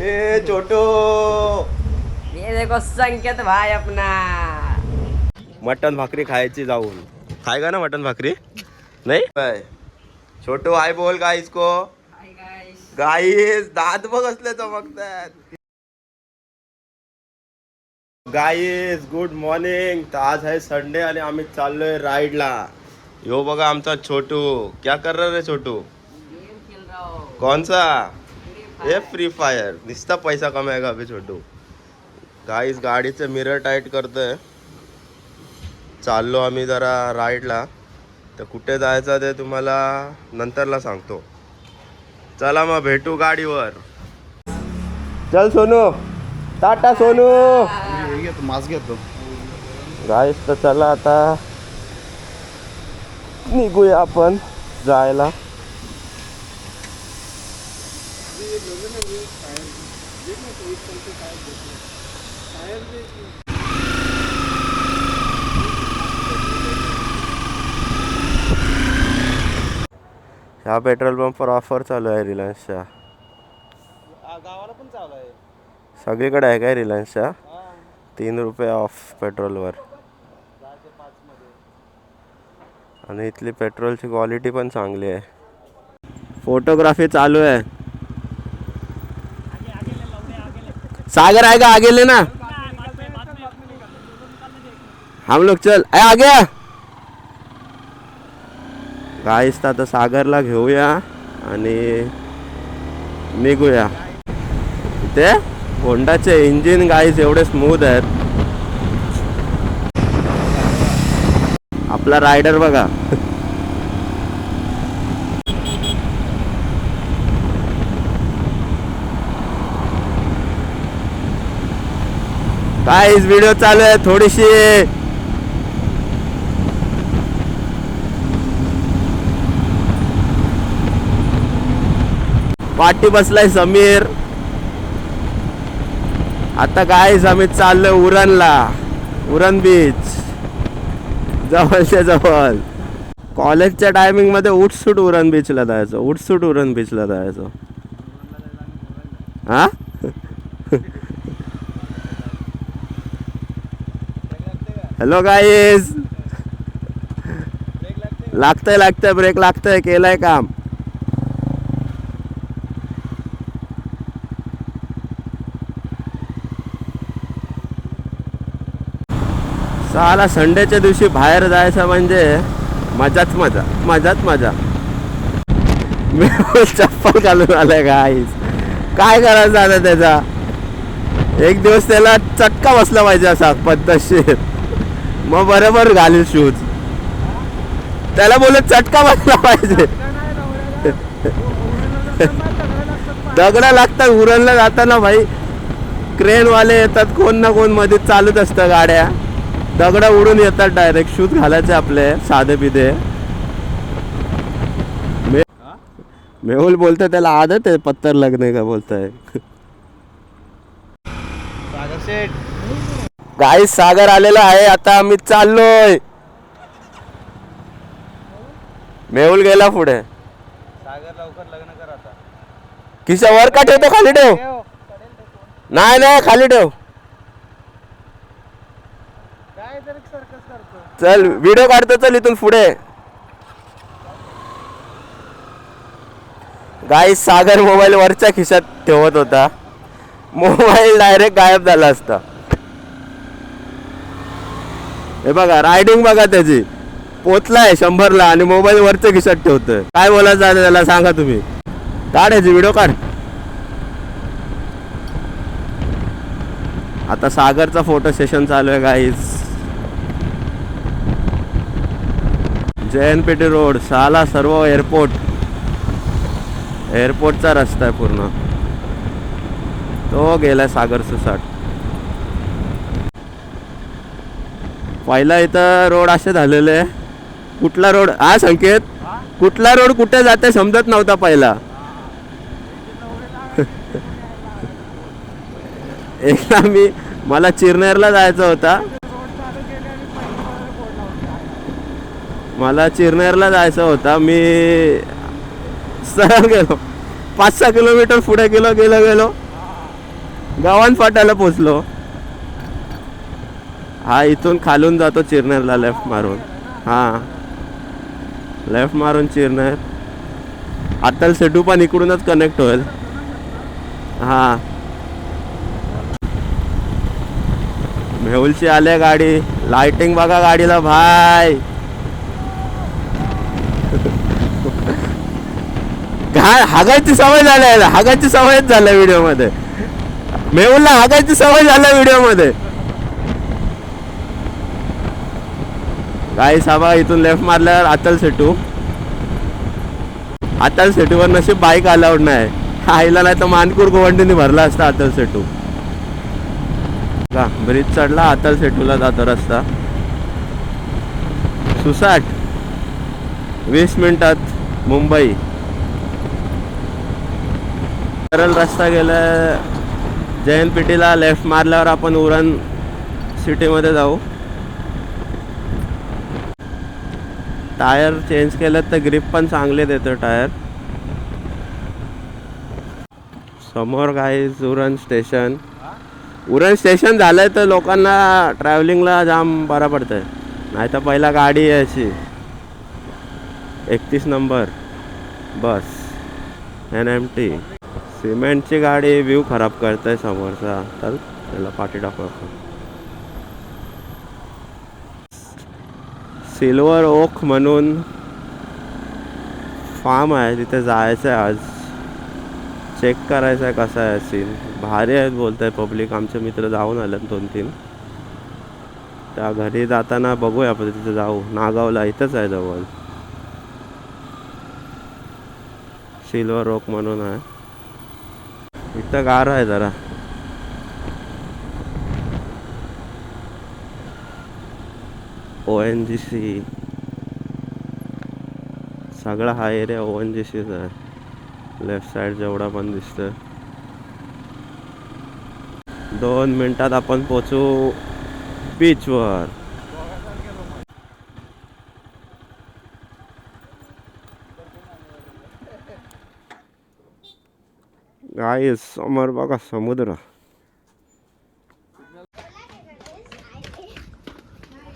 ए छोटू, ये देखो संकेत भाई अपना मटन भाकरी खायची जाऊन. खाएगा ना मटन भाकरी? नाही काय छोटू हाय बोल गाईस को. गाईस दात बघ असले चमकतात. गाईस गुड मॉर्निंग. तर आज आहे संडे आणि आम्ही चाललोय राईडला. यो बघा आमचा छोटू. क्या कर रहा रे छोटू? गेम खेल रहा हो. कौन सा? ये फ्री फायर. निस्ता पैसा कमाएगा अभी छोटू. गाईस गाडीचे मिरर टाईट करतोय. चाललो आम्ही जरा राईडला. तर कुठे जायचं ते तुम्हाला नंतरला सांगतो. चला मग भेटू गाडीवर. चल सोनू. टाटा सोनू. घेतो मास्क घेतो. गाईस तर चला आता निघूया आपण जायला. ह्या पेट्रोल पंपवर ऑफर चालू आहे रिलायन्सच्या. गावाला पण चालू आहे. सगळीकडे आहे काय रिलायन्सच्या? 3 रुपये ऑफ पेट्रोलवर. आणि इथली पेट्रोलची क्वालिटी पण चांगली आहे. फोटोग्राफी चालू आहे. सागर आहे का आगे लेना? हम लोग चल आगे. गाईस आता सागरला घेऊया आणि निघूया. ते होंडाचे इंजिन गाईस एवढे स्मूथ आहेत. आपला रायडर बघा. गाईस व्हिडिओ चालू आहे थोडीशी. पाठी बसलाय समीर. आता गाईस आम्ही चाललोय उरणला. उरण बीच जवळच्या जवळ. कॉलेजच्या टायमिंग मध्ये उठसूट उरण बीचला जायचो. उठसूट उरण बीचला जायचो. हा हॅलो गाईस. लागतंय ब्रेक लागतंय. केलंय काम. साला संडेच्या दिवशी बाहेर जायचं म्हणजे मजाच मजा. मी चप्पल घालून आलाय गाईस. काय करायचं आता त्याचा? एक दिवस त्याला चटका बसला पाहिजे असा पद्धतशीर. मग बरोबर घालील शूज. त्याला बोलत चटका बसला पाहिजे. दगडा लागतात उरणला जाताना भाई. क्रेनवाले येतात कोण ना कोण मध्ये चालूच असतं गाड्या. दगडा उडून येतात डायरेक्ट. शूज घालायचे आपले साधे पिधे. मेहुल बोलते त्याला आदत आहे पत्तर लगने का बोलताय. गाईस सागर आलेला आहे. आता आम्ही चाललोय. मेहुल गेला पुढे. सागर लवकर लग्न कर आता. खिशा वर का ठेवतो? खाली ठेव. नाही खाली ठेव. चल व्हिडिओ काढतो. चल इथून पुढे. गाईस सागर मोबाईल वरच्या खिशात ठेवत होता. मोबाईल डायरेक्ट गायब झाला असता. हे बघा रायडिंग बघा त्याची. पोचलाय 100ला आणि मोबाईल वरच्या खिशात ठेवतोय. काय बोलायचं आहे त्याला सांगा तुम्ही. काढायची व्हिडिओ काढ. आता सागरचा फोटो सेशन चालू आहे गाईस. JNPT रोड साला सर्व एअरपोर्टचा रस्ता आहे पूर्ण. तो गेलाय सागर सुसाट. पहिला इथं रोड असे झालेले. कुठला रोड हा संकेत? कुठला रोड कुठे जाते समजत नव्हता पहिला. एकदा मला चिरनेरला जायचं होता. मी सरळ गेलो 5-6 किलोमीटर पुढे गेलो गव्हाण फाट्याला पोचलो. हा इथून खालून जातो चिरनेरला लेफ्ट मारून. हा लेफ्ट मारून चिरनेर. अट्टल सेटू पण इकडूनच कनेक्ट होईल. हा मेहुलची आले गाडी. लाइटिंग बघा गाडीला भाई. काय हागायची सवय झाली. हागायची सवयच झाल्या व्हिडिओ मध्ये. मेहुलला हागायची सवय झाल्या व्हिडिओ मध्ये. गाई साबा इथून लेफ्ट मारल्यावर अटल सेटू. अटल सेटूवर नशीब बाईक अलाउड नाही. आईला नाही तर मानकूर गोवंडीने भरला असता अटल सेटू. ब्रिज चढला. अटल सेटूला जातो रस्ता. सुसाट 20 मिनिटात मुंबई. सरळ रस्ता गेला. जैन पेटीला लेफ्ट मारल्यावर आपण उरण सिटीमध्ये जाऊ. टायर चेंज केलं तर ग्रिप पण चांगले देतो टायर. समोर guys Uran station. Uran station झालंय तर लोकांना ट्रॅव्हलिंगला जाम बरा पडतंय. नाही तर पहिला गाडी यायची 31 नंबर बस NMT. सिमेंटची गाडी व्ह्यू खराब करते समोरचा. चल त्याला पाठी टाकू. सिल्वर ओक म्हणून फार्म आहे तिथे जायचं आहे आज. चेक करायचं आहे कसा आहे सीन. भारी आहेत बोलत आहे पब्लिक. आमचे मित्र जाऊन आलेत 2-3. त्या घरी जाताना बघूया आपण तिथे जाऊ. नागावला इथंच आहे जवळ. सिल्वर ओक म्हणून आहे. इथं गार आहे जरा. ONGC सगळा हा एरिया ONGCच आहे. लेफ्ट साईड जेवढा पण दिसतोय. 2 मिनिटात आपण पोचू बीचवर. गाईस समोर बघा समुद्र.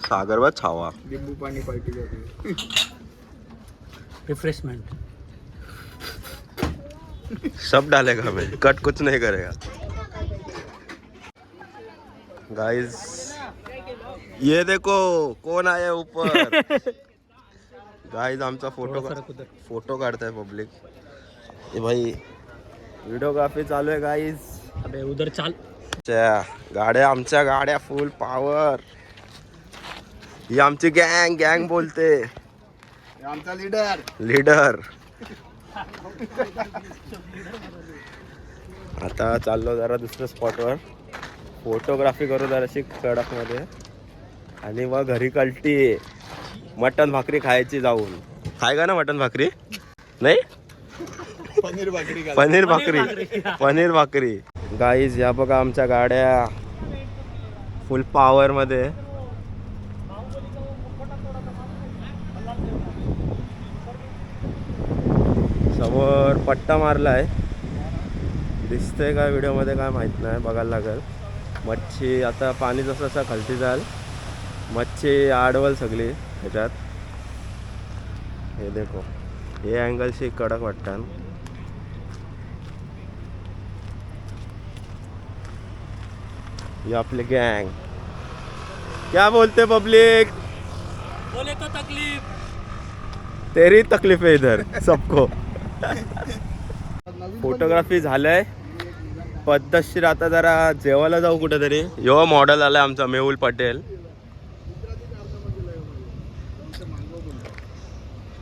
सागर व छावा. लिंबू पाणी पार्टी रिफ्रेशमेंट सब डालेगा मैं. कट कुछ नहीं करेगा. गाइस ये देखो कौन आया ऊपर. गाइस आमचा फोटो काढताय पब्लिक. ए भाई व्हिडिओग्राफी चालू आहे गाइस. अबे उधर चाल. गाड्या आमच्या गाड्या फुल पॉवर. ही आमची गँग बोलते. आमचा लीडर. आता चाललो जरा दुसऱ्या स्पॉटवर. फोटोग्राफी करू जराशी कडकमध्ये. आणि मग घरी कल्टी मटन भाकरी खायची जाऊन. खाय का ना मटन भाकरी. नाही पनीर भाकरी. गाईज या बघा आमच्या गाड्या फुल पॉवर मध्ये. समोर पट्टा मारलाय. दिसतंय का व्हिडिओ मध्ये काय माहित नाही. बघायला लागेल. मच्छी आता पाणी जसं जसं खालती जाल मच्छी आडवल सगळी ह्याच्यात. हे देखो हे अँगलशी कडक वाटतं. ये आपले गँग. क्या बोलते पब्लिक. बोले तो तकलीफ. तेरी तकलीफ है इधर सबको. फोटोग्राफी झालंय पद्धतशीर. आता जरा जेवायला जाऊ कुठेतरी. यो मॉडेल आलाय आमचा मेहुल पटेल.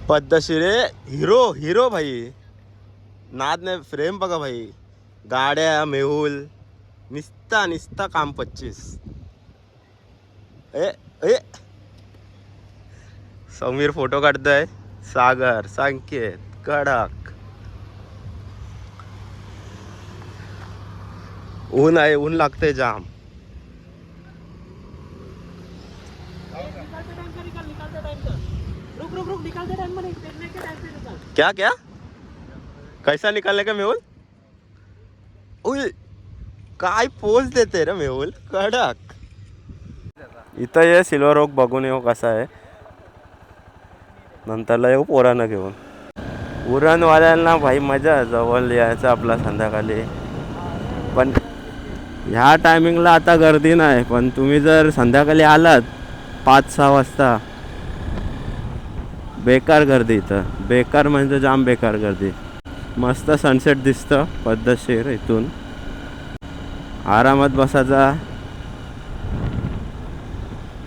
पद्धतशीर हिरो भाई. नाद नाही. फ्रेम बघा भाई. गाड्या मेहुल निस्ता काम 25. ए समीर फोटो काढतोय. सागर संकेत कडक. ऊन आहे. ऊन लागतंय जाम. क्या कैसा निकालने का मेहुल. उई काय पोच देते रे मेहुल कडक. इथं ये सिल्वर ओक बघून येऊ कसा आहे, नंतरला येऊ पोरांना घेऊन. उरणवाल्यांना भाई मजा जवळ यायचं आपला संध्याकाळी. पण ह्या टायमिंगला आता गर्दी नाही, पण तुम्ही जर संध्याकाळी आलात 5-6 वाजता बेकार गर्दी इथं. बेकार म्हणजे जाम बेकार गर्दी. मस्त सनसेट दिसतं पद्धतशीर. इथून आरामात बसायचा,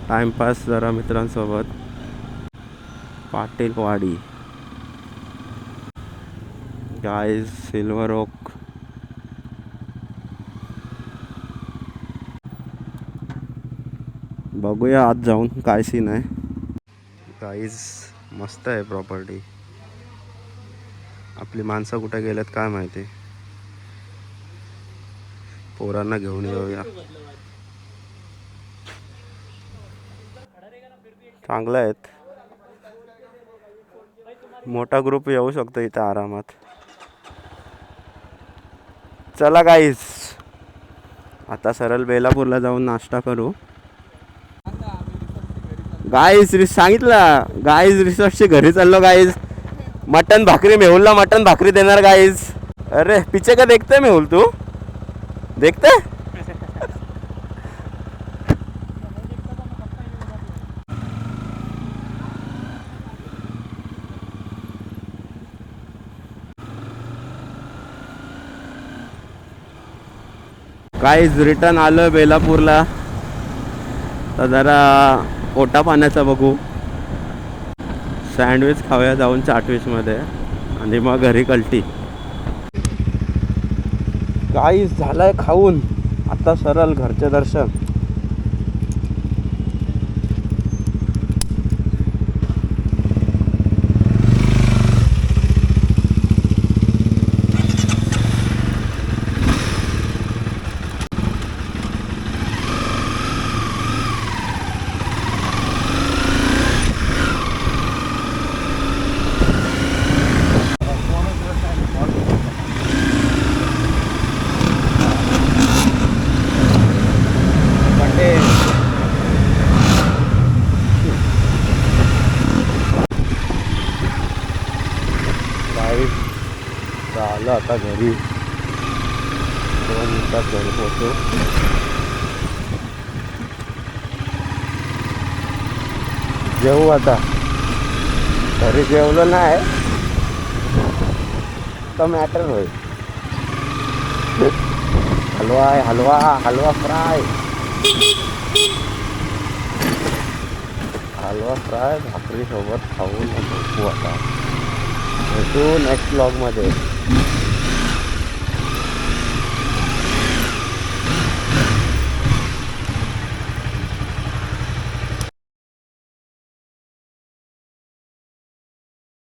टाइमपास जरा मित्रांसोबत. पाटीलवाडी गाईज, सिल्वर ओक. बघूया आत जाऊन काय सीन आहे. गाईज मस्त आहे प्रॉपर्टी. आपली माणसं कुठे गेलेत काय माहिती. पोरांना घेऊन येऊया. चांगलं आहेत, मोठा ग्रुप येऊ शकतो इथं आरामात. चला गाईज, आता सरळ बेलापूरला जाऊन नाश्ता करू. गाईज सांगितलं, गाईज रिसॉर्टची घरी चाललो गाईज. मटन भाकरी, मेहुलला मटन भाकरी देणार गाईज. अरे पीछे का देखते मेहुल, तू देखते. गाईज रिटर्न आलं बेलापूरला. तर जरा पोटा पाण्याचा बघू. सँडविच खाऊया जाऊन चाटविचमध्ये आणि मग घरी कल्टी. गाईज झालंय खाऊन, आता सरळ घरचे दर्शन. आलं आता घरी, 2 मिनिटात घरी पोहोचू. जेवू आता. घरी जेवलो नाही तर मॅटर होईल. हलवा आहे, हलवा, हलवा फ्राय, हलवा फ्राय भाकरी सोबत खाऊन झोपू आता. भेटू नेक्स्ट ब्लॉगमध्ये.